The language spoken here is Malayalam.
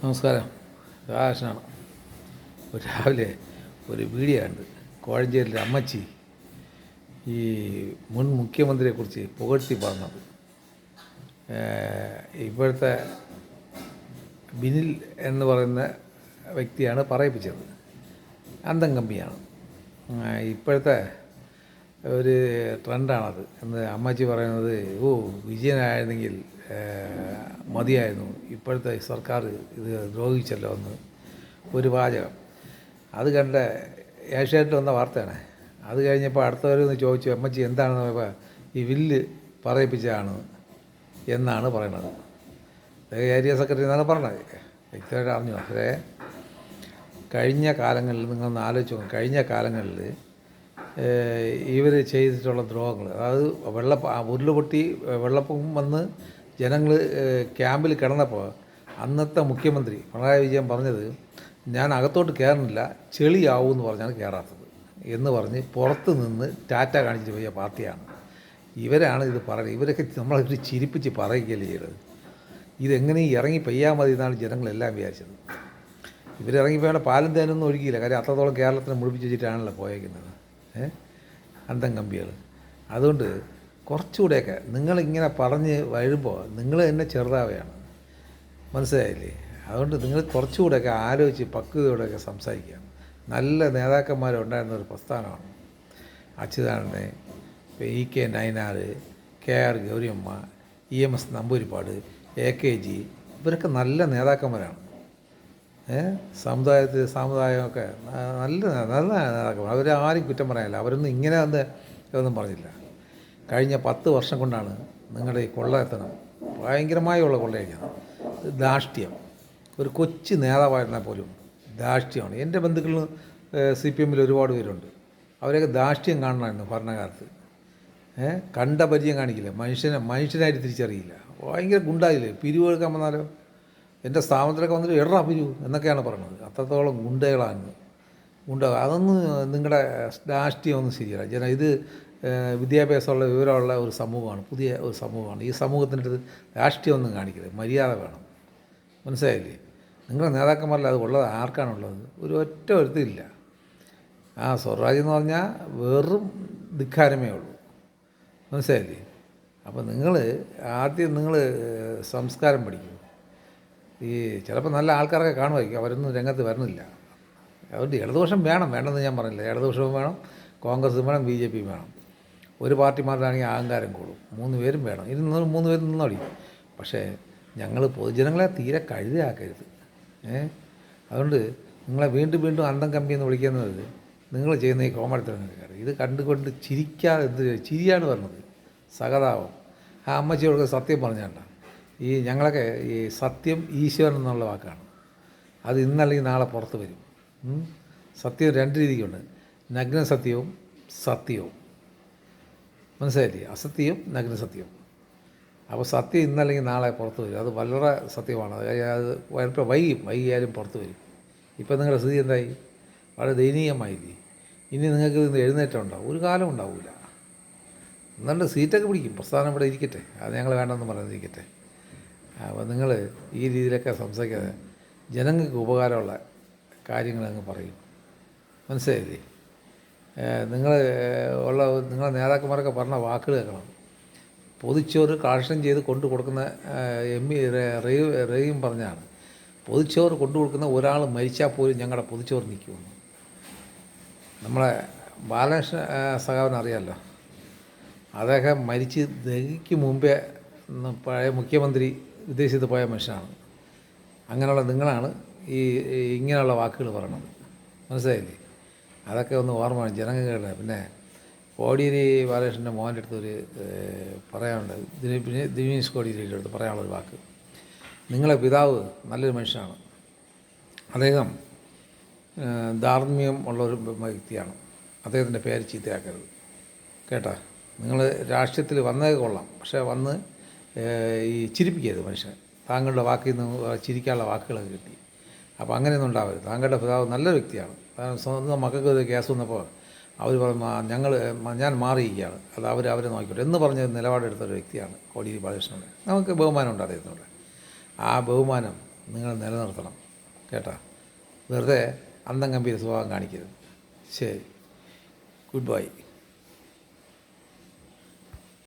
നമസ്കാരം. രാധാകൃഷ്ണനാണ്. രാവിലെ ഒരു വീഡിയോ കണ്ട് കോഴഞ്ചേരിയിലെ അമ്മച്ചി ഈ മുൻ മുഖ്യമന്ത്രിയെക്കുറിച്ച് പുകഴ്ത്തി പറഞ്ഞത്. ഇപ്പോഴത്തെ ബിനിൽ എന്ന് പറയുന്ന വ്യക്തിയാണ് പറയിപ്പിച്ചത്. അന്തം കമ്മിയാണ്. ഇപ്പോഴത്തെ ഒരു ട്രെൻഡാണത് എന്ന് അമ്മച്ചി പറയുന്നത്. വിജയനായിരുന്നെങ്കിൽ മതിയായിരുന്നു, ഇപ്പോഴത്തെ സർക്കാർ ഇത് ദ്രോഹിച്ചല്ലോ എന്ന് ഒരു വാചകം. അത് കണ്ട ഏഷ്യാനെറ്റ് വന്ന വാർത്തയാണ്. അത് കഴിഞ്ഞപ്പോൾ അടുത്തവരൊന്ന് ചോദിച്ചു, അമ്മച്ചി എന്താണെന്ന് പറയുമ്പോൾ ഈ വില്ല് പറയിപ്പിച്ചതാണ് എന്നാണ് പറയണത്. ഏരിയ സെക്രട്ടറി എന്നാണ് പറഞ്ഞത്. വ്യക്തിയായിട്ട് അറിഞ്ഞു. പക്ഷേ കഴിഞ്ഞ കാലങ്ങളിൽ നിങ്ങളൊന്ന് ആലോചിച്ച് നോക്കും. കഴിഞ്ഞ കാലങ്ങളിൽ ഇവർ ചെയ്തിട്ടുള്ള ദ്രോഹങ്ങൾ, അതായത് ഉരുളുപൊട്ടി വെള്ളപ്പൊക്കം വന്ന് ജനങ്ങൾ ക്യാമ്പിൽ കിടന്നപ്പോൾ അന്നത്തെ മുഖ്യമന്ത്രി പിണറായി വിജയൻ പറഞ്ഞത്, ഞാൻ അകത്തോട്ട് കയറുന്നില്ല, ചെളിയാവുമെന്ന് പറഞ്ഞാണ് കയറാത്തത് എന്ന് പറഞ്ഞ് പുറത്ത് നിന്ന് ടാറ്റ കാണിച്ചിട്ട് പോയ പാർട്ടിയാണ്. ഇവരാണ് ഇത് പറയുന്നത്. ഇവരൊക്കെ നമ്മളൊരു ചിരിപ്പിച്ച് പറയുകയല്ലേ ചെയ്തത്. ഇതെങ്ങനെ ഇറങ്ങി പെയ്യാൽ മതി എന്നാണ് ജനങ്ങളെല്ലാം വിചാരിച്ചത്. ഇവരിറങ്ങിപ്പോയാൽ പാലും തേനൊന്നും ഒഴുകിയില്ല. കാര്യം അത്രത്തോളം കേരളത്തിനെ മുടിപ്പിച്ച് വെച്ചിട്ടാണല്ലോ പോയേക്കുന്നത് അന്തം കമ്പികൾ. അതുകൊണ്ട് കുറച്ചുകൂടെയൊക്കെ നിങ്ങളിങ്ങനെ പറഞ്ഞ് വരുമ്പോൾ നിങ്ങൾ തന്നെ ചെറുതാവുകയാണ്. മനസ്സിലായില്ലേ? അതുകൊണ്ട് നിങ്ങൾ കുറച്ചുകൂടെയൊക്കെ ആലോചിച്ച് പക്വതയോടെയൊക്കെ സംസാരിക്കുക. നല്ല നേതാക്കന്മാരുണ്ടായിരുന്ന ഒരു പ്രസ്ഥാനമാണ് Achuthanandan, EK Nayanar, KR Gouriamma, EMS Namboodiripad, AKG. ഇവരൊക്കെ നല്ല നേതാക്കന്മാരാണ്. സാമുദായമൊക്കെ നല്ല നല്ല നേതാക്കന്മാർ. അവരാരും കുറ്റം പറയാനില്ല. അവരൊന്നും ഇങ്ങനെ ഒന്നും പറഞ്ഞില്ല. കഴിഞ്ഞ 10 വർഷം കൊണ്ടാണ് നിങ്ങളുടെ ഈ കൊള്ളയെത്തണം ഭയങ്കരമായുള്ള കൊള്ളയടിക്കുന്നത്. ധാർഷ്ട്യം. ഒരു കൊച്ചു നേതാവായിരുന്നാൽ പോലും ധാർഷ്ട്യമാണ്. എൻ്റെ ബന്ധുക്കളിൽ CPM ഒരുപാട് പേരുണ്ട്. അവരൊക്കെ ധാർഷ്ട്യം കാണണമായിരുന്നു ഭരണകാലത്ത്. കണ്ട പരിചയം കാണിക്കില്ല. മനുഷ്യനായിട്ട് തിരിച്ചറിയില്ല. ഭയങ്കര ഗുണ്ടായില്ലേ. പിരിവ് എടുക്കാൻ വന്നാലോ എൻ്റെ സ്ഥാപനത്തിലൊക്കെ വന്നിട്ട് എടാ പിരിവ് എന്നൊക്കെയാണ് പറയുന്നത്. അത്രത്തോളം ഗുണ്ടകളാണ്. അതൊന്നും നിങ്ങളുടെ ധാർഷ്ട്യമൊന്നും ശരിയല്ല. ഇത് വിദ്യാഭ്യാസമുള്ള വിവരമുള്ള ഒരു സമൂഹമാണ്, പുതിയ ഒരു സമൂഹമാണ്. ഈ സമൂഹത്തിൻ്റെ അടുത്ത് രാഷ്ട്രീയമൊന്നും കാണിക്കരുത്. മര്യാദ വേണം. മനസ്സിലായില്ലേ? നിങ്ങളുടെ നേതാക്കന്മാരിൽ അത് ഉള്ളത് ആർക്കാണുള്ളത്? ഒരു ഒറ്റ ഒരുത്തില്ല. സ്വരാജ് എന്ന് പറഞ്ഞാൽ വെറും ധിക്കാരമേ ഉള്ളൂ. മനസ്സിലായില്ലേ? അപ്പോൾ ആദ്യം നിങ്ങൾ സംസ്കാരം പഠിക്കും. ചിലപ്പോൾ നല്ല ആൾക്കാരൊക്കെ കാണുമായിരിക്കും, അവരൊന്നും രംഗത്ത് വരുന്നില്ല. അതുകൊണ്ട് ഇടതുപക്ഷം വേണമെന്ന് ഞാൻ പറഞ്ഞില്ല. ഇടതുപക്ഷവും വേണം, കോൺഗ്രസും വേണം, BJPയും വേണം. ഒരു പാർട്ടി മാത്രമാണെങ്കിൽ അഹങ്കാരം കൂടും. 3 പേരും വേണം. 3 പേരും നിന്നോടി. പക്ഷേ ഞങ്ങൾ പൊതുജനങ്ങളെ തീരെ കഴുതയാക്കരുത്. അതുകൊണ്ട് നിങ്ങളെ വീണ്ടും അന്തം കമ്പി എന്ന് വിളിക്കുന്നത് നിങ്ങൾ ചെയ്യുന്ന ഈ കോമഡിത്തരങ്ങൾക്കാണ്. ഇത് കണ്ടുകൊണ്ട് ചിരിക്കാതെ ചിരിയാണ് പറഞ്ഞത്. സഹതാപം. അമ്മച്ചിയോട് സത്യം പറഞ്ഞാണ്ട. ഞങ്ങളൊക്കെ ഈ സത്യം ഈശ്വരൻ എന്നുള്ള വാക്കാണ്. അത് ഇന്നല്ലെങ്കിൽ നാളെ പുറത്ത് വരും. സത്യം 2 രീതിക്കുണ്ട്. നഗ്നസത്യവും സത്യവും. മനസ്സിലായില്ലേ? അസത്യവും നഗ്നസത്യവും. അപ്പോൾ സത്യം ഇന്നല്ലെങ്കിൽ നാളെ പുറത്ത് വരും. അത് വളരെ സത്യമാണ്. അത് ചിലപ്പോൾ വൈകിയാലും പുറത്ത് വരും. ഇപ്പം നിങ്ങളുടെ സ്ഥിതി എന്തായി? വളരെ ദയനീയമായില്ലേ? ഇനി നിങ്ങൾക്ക് ഇത് എഴുന്നേറ്റമുണ്ടാവും? ഒരു കാലം ഉണ്ടാവില്ല. എന്നാണ്ട് സീറ്റൊക്കെ പിടിക്കും. പ്രസ്ഥാനം ഇവിടെ ഇരിക്കട്ടെ, അത് ഞങ്ങൾ വേണ്ടെന്ന് പറയുന്നിരിക്കട്ടെ. അപ്പോൾ നിങ്ങൾ ഈ രീതിയിലൊക്കെ സംസാരിക്കാതെ ജനങ്ങൾക്ക് ഉപകാരമുള്ള കാര്യങ്ങളങ്ങ് പറയും. മനസ്സിലായില്ലേ? നിങ്ങളെ നേതാക്കന്മാരൊക്കെ പറഞ്ഞ വാക്കുകൾ കേൾക്കണം. പൊതിച്ചോറ് കളക്ഷൻ ചെയ്ത് കൊണ്ടു കൊടുക്കുന്ന റെയും പറഞ്ഞാണ്, പൊതിച്ചോറ് കൊണ്ടു കൊടുക്കുന്ന ഒരാൾ മരിച്ചാൽ പോലും ഞങ്ങളുടെ പൊതിച്ചോറ് നിൽക്കുമെന്ന്. നമ്മളെ ബാലകൃഷ്ണ സഖാവിനെ അറിയാമല്ലോ. അദ്ദേഹം മരിച്ച് ദഹിക്ക് മുമ്പേ പഴയ മുഖ്യമന്ത്രി വിദേശത്ത് പോയ മനുഷ്യനാണ്. അങ്ങനെയുള്ള നിങ്ങളാണ് ഇങ്ങനെയുള്ള വാക്കുകൾ പറയണത്. മനസ്സിലായില്ലേ? അതൊക്കെ ഒന്ന് ഓർമ്മ വേണം ജനങ്ങളുടെ. പിന്നെ കോടിയേരി ബാലകൃഷ്ണൻ്റെ മോൻ്റെ അടുത്തൊരു പറയാനുണ്ട്. ദിനേശ് കോടിയേരിയുടെ അടുത്ത് പറയാനുള്ളൊരു വാക്ക്, നിങ്ങളെ പിതാവ് നല്ലൊരു മനുഷ്യനാണ്. അദ്ദേഹം ധാർമ്മികം ഉള്ളൊരു വ്യക്തിയാണ്. അദ്ദേഹത്തിൻ്റെ പേര് ചീത്തയാക്കരുത് കേട്ടോ. നിങ്ങൾ രാഷ്ട്രീയത്തിൽ വന്നേ കൊള്ളാം, പക്ഷേ വന്ന് ചിരിപ്പിക്കരുത് മനുഷ്യനെ. താങ്കളുടെ വാക്കിൽ നിന്ന് ചിരിക്കാനുള്ള വാക്കുകളൊക്കെ കിട്ടി. അപ്പോൾ അങ്ങനെയൊന്നും ഉണ്ടാവരുത്. താങ്കളുടെ പിതാവ് നല്ലൊരു വ്യക്തിയാണ്. സ്വന്തം മക്കൾക്ക് ഒരു കേസ് വന്നപ്പോൾ അവർ പറഞ്ഞു ഞാൻ മാറിയിരിക്കുകയാണ്, അത് അവരെ നോക്കിക്കോട്ടെ എന്ന് പറഞ്ഞ നിലപാടെടുത്തൊരു വ്യക്തിയാണ് കോടിയേരി ബാലകൃഷ്ണൻ. നമുക്ക് ബഹുമാനമുണ്ട് അദ്ദേഹത്തിനോട്. ആ ബഹുമാനം നിങ്ങൾ നിലനിർത്തണം കേട്ടോ. വെറുതെ അന്തം ഗംഭീര സ്വഭാവം കാണിക്കരുത്. ശരി, ഗുഡ് ബൈ.